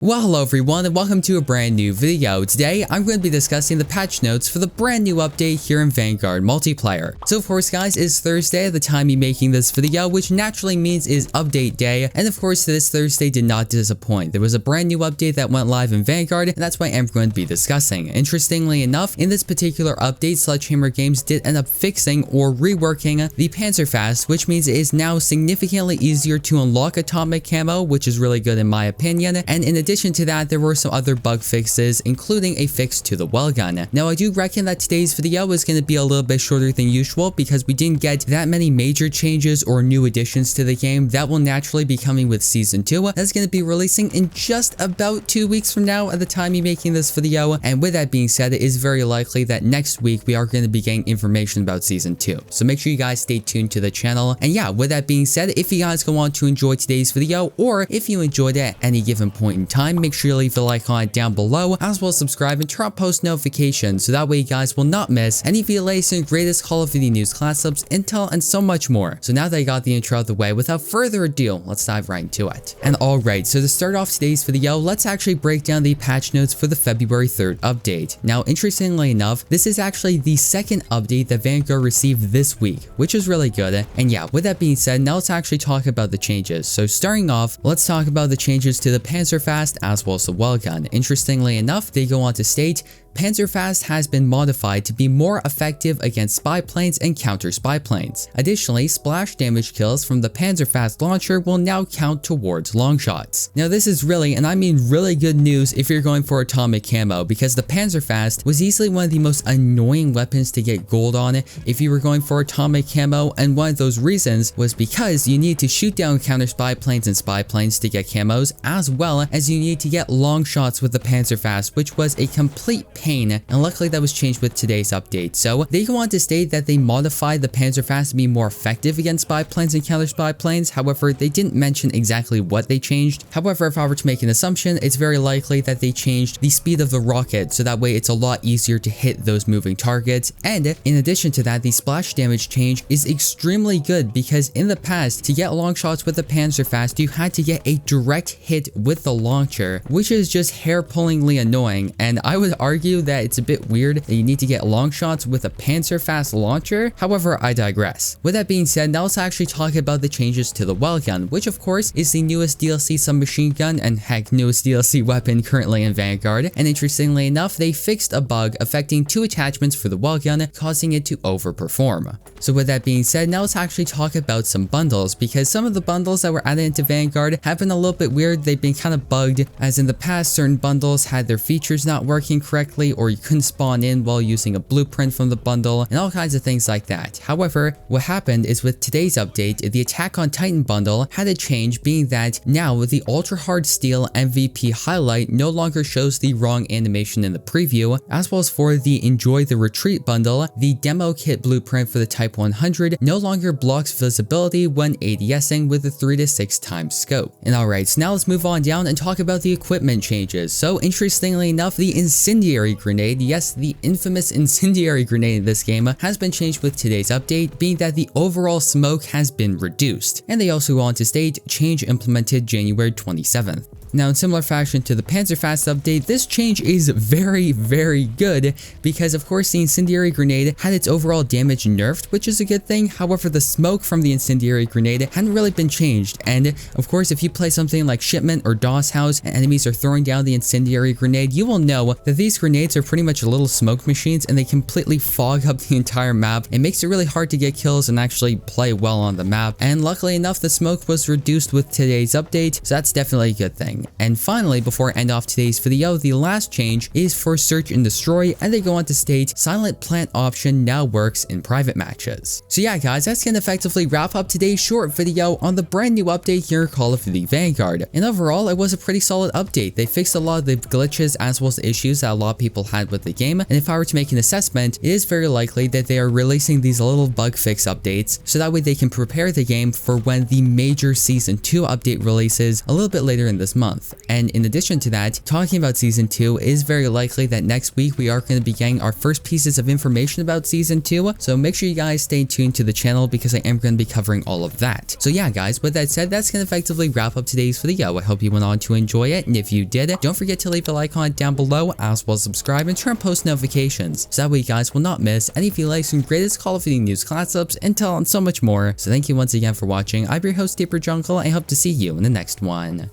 Well, hello everyone and welcome to a brand new video. Today, I'm going to be discussing the patch notes for the brand new update here in Vanguard multiplayer. So of course guys, it's Thursday at the time you're making this video, which naturally means is update day. And of course this Thursday did not disappoint. There was a brand new update that went live in Vanguard, and that's what I'm going to be discussing. Interestingly enough, in this particular update, Sledgehammer Games did end up fixing or reworking the Panzerfaust, which means it is now significantly easier to unlock Atomic Camo, which is really good in my opinion. And in addition to that, there were some other bug fixes, including a fix to the Weld Gun. Now, I do reckon that today's video is going to be a little bit shorter than usual because we didn't get that many major changes or new additions to the game. That will naturally be coming with Season 2. That's going to be releasing in just about 2 weeks from now at the time you're making this video. And with that being said, it is very likely that next week we are going to be getting information about Season 2. So make sure you guys stay tuned to the channel. And yeah, with that being said, if you guys go on to enjoy today's video, or if you enjoyed it at any given point in time, make sure you leave a like on it down below, as well as subscribe and turn on post notifications so that way you guys will not miss any of the latest and greatest Call of Duty news, class ups, intel, and so much more. So now that I got the intro out of the way, without further ado, let's dive right into it. And alright, so to start off today's video, let's actually break down the patch notes for the February 3rd update. Now, interestingly enough, this is actually the second update that Vanguard received this week, which is really good. And yeah, with that being said, now let's actually talk about the changes. So starting off, let's talk about the changes to the Panzerfaust as well as the Weld Gun. Interestingly enough, they go on to state, Panzerfaust has been modified to be more effective against spy planes and counter spy planes. Additionally, splash damage kills from the Panzerfaust launcher will now count towards long shots. Now this is really, and I mean really good news if you're going for Atomic Camo, because the Panzerfaust was easily one of the most annoying weapons to get gold on if you were going for Atomic Camo, and one of those reasons was because you need to shoot down counter spy planes and spy planes to get camos, as well as you need to get long shots with the Panzerfaust, which was a complete pain, and luckily that was changed with today's update. So they go on to state that they modified the Panzerfaust to be more effective against spy planes and counter spy planes. However, they didn't mention exactly what they changed. However, if I were to make an assumption, it's very likely that they changed the speed of the rocket, so that way it's a lot easier to hit those moving targets. And in addition to that, the splash damage change is extremely good because in the past, to get long shots with the Panzerfaust, you had to get a direct hit with the launcher, which is just hair-pullingly annoying. And I would argue that it's a bit weird that you need to get long shots with a Panzerfaust launcher. However, I digress. With that being said, now let's actually talk about the changes to the Weld Gun, which of course is the newest DLC submachine gun and heck, newest DLC weapon currently in Vanguard. And interestingly enough, they fixed a bug affecting two attachments for the Weld Gun, causing it to overperform. So with that being said, now let's actually talk about some bundles, because some of the bundles that were added into Vanguard have been a little bit weird. They've been kind of bugged, as in the past certain bundles had their features not working correctly, or you couldn't spawn in while using a blueprint from the bundle, and all kinds of things like that. However, what happened is with today's update, the Attack on Titan bundle had a change, being that now with the Ultra Hard Steel MVP highlight no longer shows the wrong animation in the preview, as well as for the Enjoy the Retreat bundle, the demo kit blueprint for the Type 100 no longer blocks visibility when ADSing with a 3 to 6 times scope. And alright, so now let's move on down and talk about the equipment changes. So interestingly enough, the Incendiary Grenade, yes, the infamous Incendiary Grenade in this game, has been changed with today's update, being that the overall smoke has been reduced. And they also go on to state, change implemented January 27th. Now, in similar fashion to the Panzerfaust update, this change is very, very good because, of course, the Incendiary Grenade had its overall damage nerfed, which is a good thing. However, the smoke from the Incendiary Grenade hadn't really been changed. And, of course, if you play something like Shipment or DOS House and enemies are throwing down the Incendiary Grenade, you will know that these grenades are pretty much little smoke machines and they completely fog up the entire map. It makes it really hard to get kills and actually play well on the map. And luckily enough, the smoke was reduced with today's update, so that's definitely a good thing. And finally, before I end off today's video, the last change is for Search and Destroy, and they go on to state, Silent Plant option now works in private matches. So yeah guys, that's gonna effectively wrap up today's short video on the brand new update here in Call of Duty Vanguard. And overall, it was a pretty solid update. They fixed a lot of the glitches as well as the issues that a lot of people had with the game, and if I were to make an assessment, it is very likely that they are releasing these little bug fix updates, so that way they can prepare the game for when the major Season 2 update releases a little bit later in this month. month. And in addition to that, talking about Season 2, it is very likely that next week we are going to be getting our first pieces of information about Season 2, so make sure you guys stay tuned to the channel because I am going to be covering all of that. So yeah guys, with that said, that's going to effectively wrap up today's video. I hope you went on to enjoy it, and if you did, don't forget to leave a like on it down below, as well as subscribe and turn on post notifications, so that way you guys will not miss any of the latest and greatest Call of Duty news, class ups, intel, and so much more. So thank you once again for watching. I'm your host, Deeper Jungle, and I hope to see you in the next one.